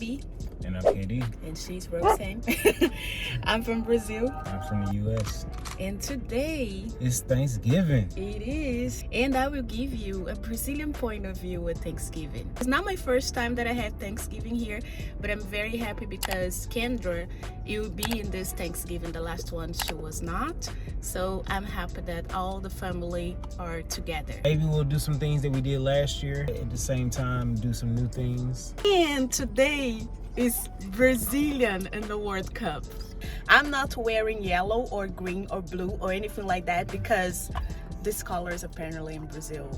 B. And I'm KD. And she's Roxanne. I'm from Brazil. I'm from the US. And today It's Thanksgiving. it is. And I will give you a Brazilian point of view with Thanksgiving. It's not my first time that I had Thanksgiving here, but I'm very happy because Kendra, you will be in this Thanksgiving. The last one she was not. So I'm happy that all the family are together. Maybe we'll do some things that we did last year. At the same time, do some new things. And today is Brazilian in the World Cup. I'm not wearing yellow or green or blue or anything like that because this colors apparently in Brazil,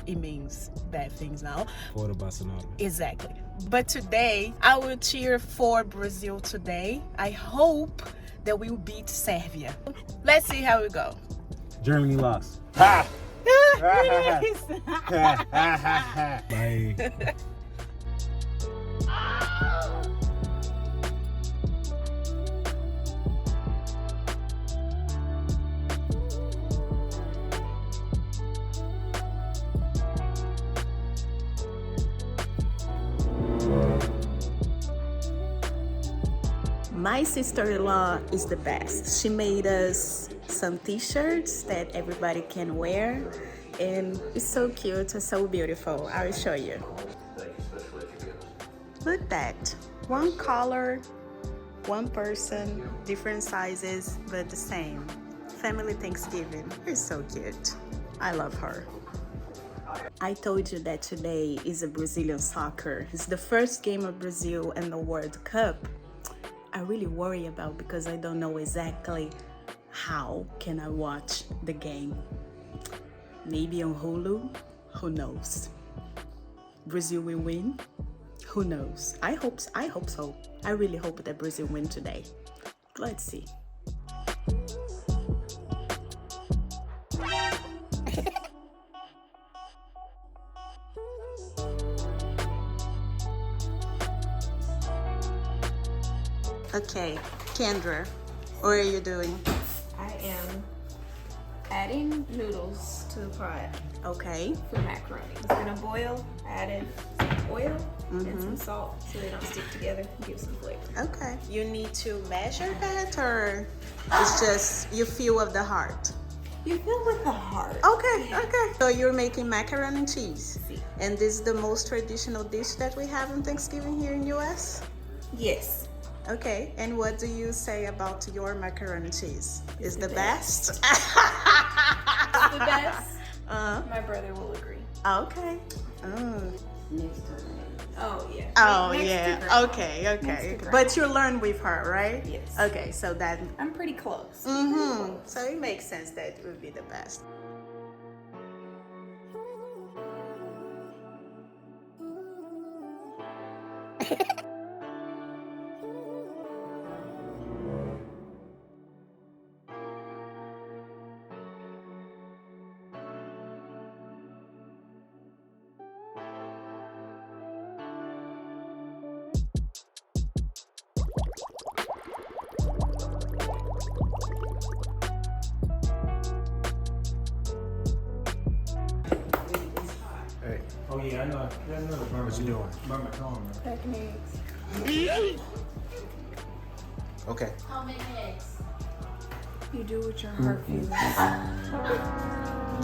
it means bad things now. For the Barcelona. Exactly. But today, I will cheer for Brazil today. I hope that we will beat Serbia. Let's see how it go. Germany lost. Ha! Yes. Bye. My sister-in-law is the best. She made us some t-shirts that everybody can wear, and it's so cute and so beautiful. I will show you. Look at that. One color, one person, different sizes, but the same. Family Thanksgiving. It's so cute. I love her. I told you that today is a Brazilian soccer. It's the first game of Brazil in the World Cup. I really worry about because I don't know exactly how can I watch the game. Maybe on Hulu? Who knows? Brazil will win? Who knows? I hope so. I really hope that Brazil win today. Let's see. Okay, Kendra, what are you doing? I am adding noodles to the pot Okay. for macaroni. It's gonna boil. I added some oil and some salt so they don't stick together and give some flavor. Okay. You need to measure that, or it's just you feel with the heart? You fill with the heart. Okay, okay. So you're making macaroni and cheese. Si. And this is the most traditional dish that we have on Thanksgiving here in US? Yes. Okay, and what do you say about your macaroni and cheese? Is the best? It's the best. My brother will agree. Okay. Oh yeah. Oh Next to yeah. grandma. Okay, Next okay. to grandma. But you learn with her, right? Yes. Okay, so that I'm pretty close. so it makes sense that it would be the best. Hey. Oh yeah, I know. What you doing? Packing eggs. Okay. You do what your heart feels.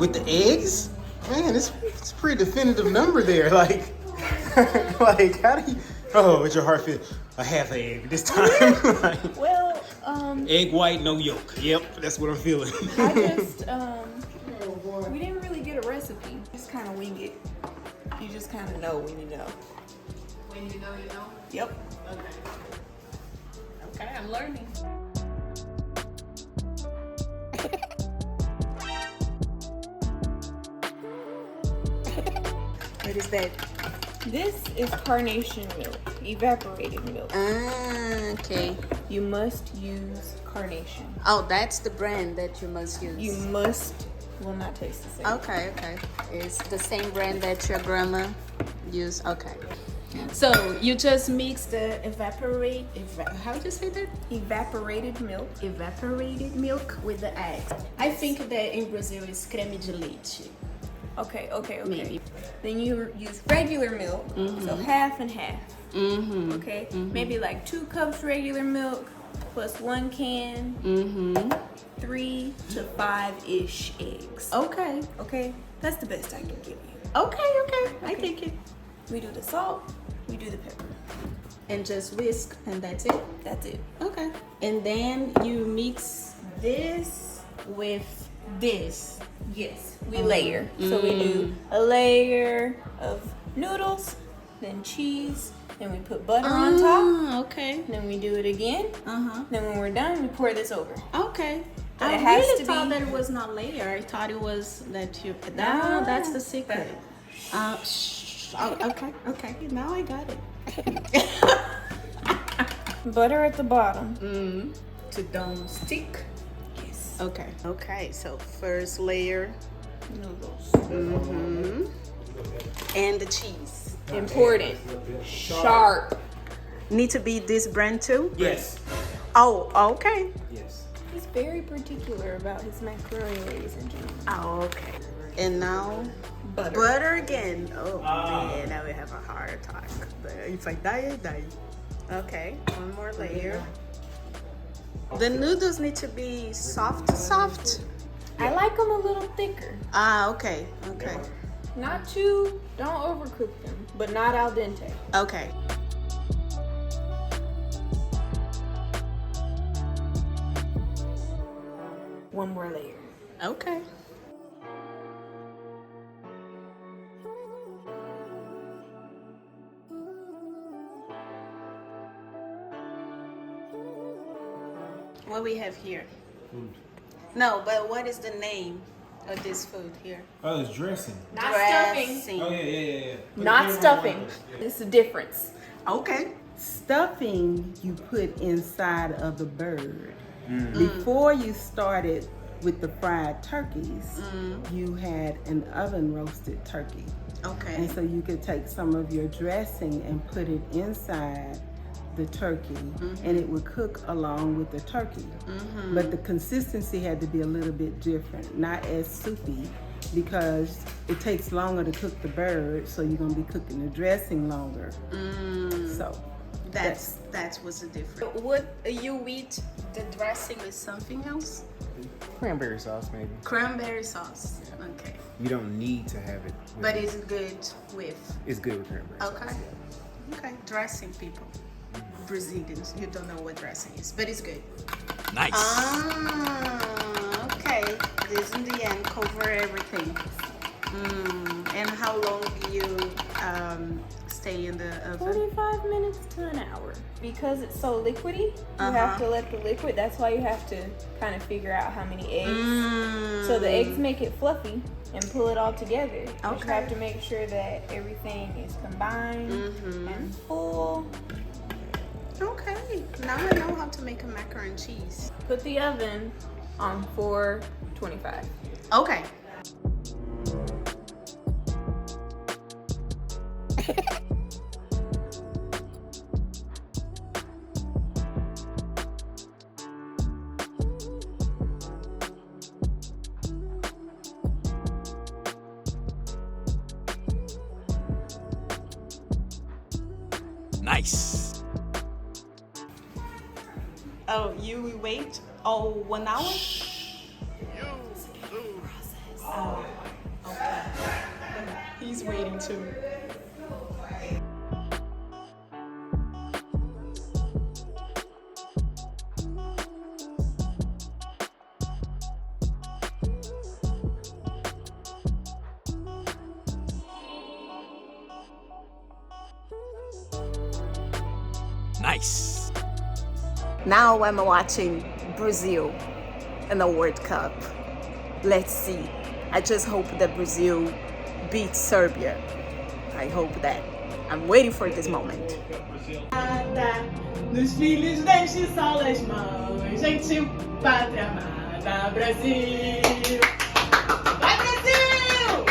With the eggs? Man, it's a pretty definitive number there. Like, like how do you? Oh, what's your heart feel? A half egg this time. Like, Well, egg white, no yolk. Yep, that's what I'm feeling. I just we didn't really get a recipe. Just kind of wing it. You just kind of know when you know. When you know, you know? Yep. Okay. Okay, I'm learning. What is that? This is carnation milk, evaporated milk. Okay. You must use carnation. Oh, that's the brand that you must use. You must, will not taste the same. Okay, okay. It's the same brand that your grandma used. Okay. So you just mix the how do you say that? Evaporated milk. Evaporated milk with the eggs. I think that in Brazil it's creme de leite. Okay. Maybe. Then you use regular milk, so half and half. Okay, maybe like 2 cups regular milk plus 1 can. 3 to 5-ish eggs. Okay. That's the best I can give you. Okay. I take it. We do the salt, we do the pepper. And just whisk, and that's it. That's it. Okay. And then you mix this with this. Yes, we layer. So we do a layer of noodles, then cheese, then we put butter on top. Okay. Then we do it again. Then when we're done, we pour this over. Okay. But I it has really to thought be- that it was not layer. I thought it was that you. No. That's the secret. Shh. Oh, okay. Now I got it. Butter at the bottom. To don't stick. Yes. Okay. So first layer, Noodles. and the cheese. Important. Sharp. Need to be this brand too. Yes. Oh, okay. Yes. He's very particular about his macaroni, ladies and gentlemen. Oh, okay. And now butter again. Oh man, now we have a heart attack. If I die, I die. Okay, one more layer. The noodles need to be soft. I like them a little thicker. Okay. Not too, don't overcook them, but not al dente. Okay. One more layer. Okay. What we have here? Food. No, but what is the name of this food here? Oh, it's dressing. Not stuffing. Dressing. Oh, yeah. Not stuffing. It's the difference. Okay. Stuffing you put inside of the bird. Before you started with the fried turkeys, you had an oven roasted turkey. Okay. And so you could take some of your dressing and put it inside the turkey, and it would cook along with the turkey. But the consistency had to be a little bit different, not as soupy, because it takes longer to cook the bird, so you're gonna be cooking the dressing longer. So That's what's the difference. Would you eat the dressing with something else? Cranberry sauce, maybe. Cranberry sauce. Okay. You don't need to have it. But it's good with. It's good with cranberry Okay. sauce. Okay. Dressing people. Brazilians, you don't know what dressing is, but it's good. Nice. Okay. This in the end cover everything. And how long do you stay in the oven? 45 minutes to an hour. Because it's so liquidy, you have to let the liquid, that's why you have to kind of figure out how many eggs. So the eggs make it fluffy and pull it all together. But you have to make sure that everything is combined and full. Okay. Now I know how to make a macaroni and cheese. Put the oven on 425. Okay. Nice. Oh, you will wait 1 hour? Oh, okay. He's waiting too. Nice. Now I'm watching Brazil in the World Cup. Let's see. I just hope that Brazil beats Serbia. I hope that. I'm waiting for this moment. Nos filhos deixe só as mãos, gente, pátria amada, Brasil. Vai, Brasil!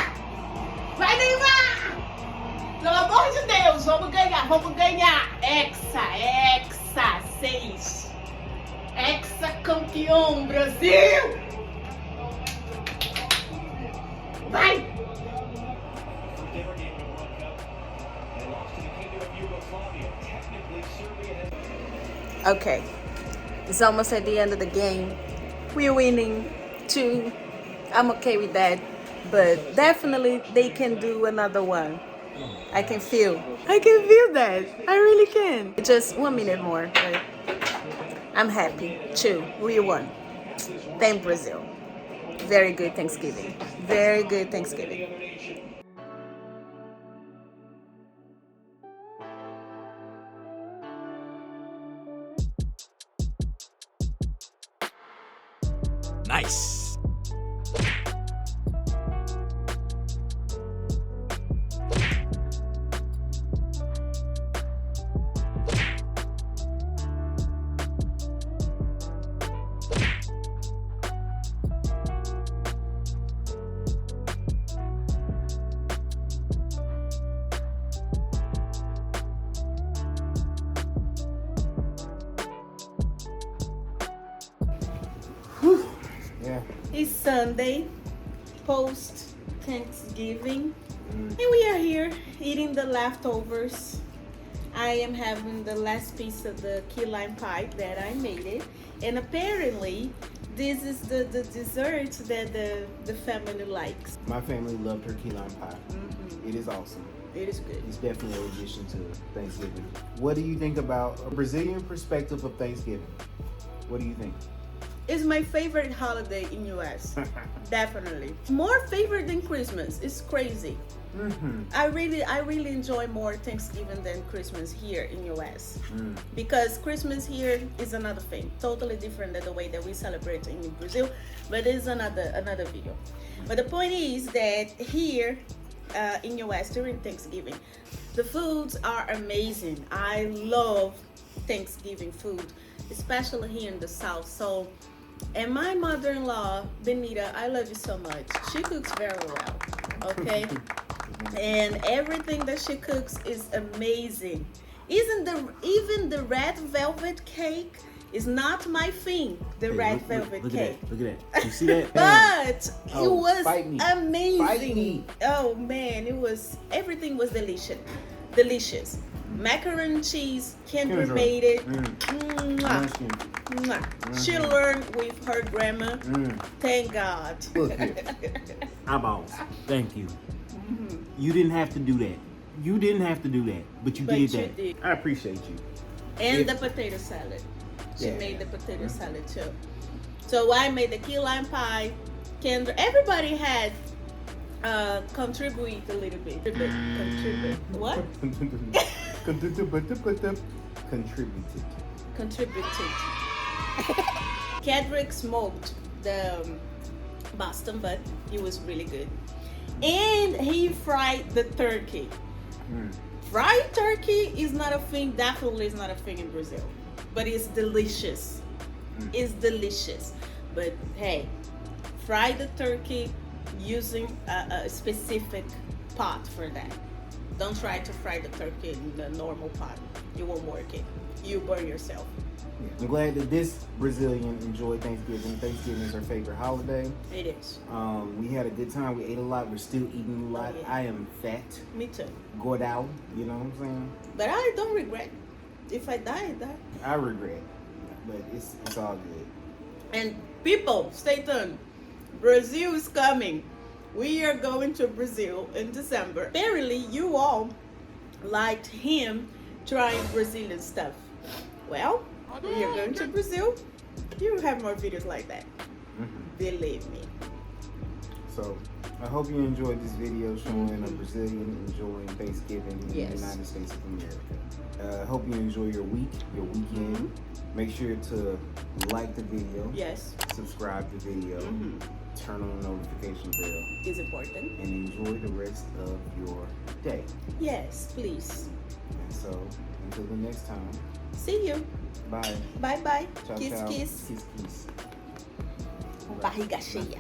Vai, Neymar! Pelo amor de Deus, vamos ganhar! Hexa, 6. Hexa campeão, Brasil! Vai! Okay, it's almost at the end of the game. We're winning 2. I'm okay with that, but definitely they can do another one. I can feel that. I really can. Just 1 minute more, but I'm happy. 2, we won. Thank Brazil. Very good Thanksgiving. Very good Thanksgiving. Nice. Yeah. It's Sunday, post Thanksgiving, and we are here eating the leftovers. I am having the last piece of the key lime pie that I made it, and apparently this is the dessert that the family likes. My family loved her key lime pie. It is awesome. It is good. It's definitely an addition to Thanksgiving. What do you think about a Brazilian perspective of Thanksgiving? What do you think? It's my favorite holiday in US. Definitely. More favorite than Christmas. It's crazy. I really enjoy more Thanksgiving than Christmas here in US. Because Christmas here is another thing. Totally different than the way that we celebrate in Brazil. But it's another video. But the point is that here in US during Thanksgiving, the foods are amazing. I love Thanksgiving food, especially here in the South. So, and my mother-in-law, Benita, I love you so much. She cooks very well, okay? And everything that she cooks is amazing. Even the red velvet cake is not my thing. The red velvet cake. Look at that. You see that? But it was amazing. amazing. Oh man, everything was delicious. Macaroni and cheese, Kendra made it. Mwah. Mwah. She learned with her grandma. Thank God. Look here. Eyeballs. Thank you. You didn't have to do that. But you did that. Did. I appreciate you. And the potato salad. She made the potato salad too. So I made the key lime pie. Kendra, everybody had contribute a little bit. Contribute. What? Contributed. Kedrick smoked the Boston butt. It was really good. And he fried the turkey. Fried turkey is not a thing, definitely is not a thing in Brazil. But it's delicious. It's delicious. But hey, fry the turkey using a specific pot for that. Don't try to fry the turkey in the normal pot. It won't work it. You burn yourself. I'm glad that this Brazilian enjoyed Thanksgiving. Thanksgiving is her favorite holiday. It is. We had a good time. We ate a lot. We're still eating a lot. Oh, yeah. I am fat. Me too. Gordal, you know what I'm saying? But I don't regret. If I die, I die. I regret, but it's all good. And people, stay tuned. Brazil is coming. We are going to Brazil in December. Apparently, you all liked him trying Brazilian stuff. Well, we are going to Brazil. You will have more videos like that. Believe me. So, I hope you enjoyed this video showing a Brazilian enjoying Thanksgiving in the United States of America. I hope you enjoy your week, your weekend. Make sure to like the video. Yes. Subscribe to the video. Turn on the notification bell. Is important. And enjoy the rest of your day. Yes, please. And so, until the next time. See you. Bye. Bye bye. Ciao, Kiss, ciao. kiss. Kiss, kiss. Barriga cheia.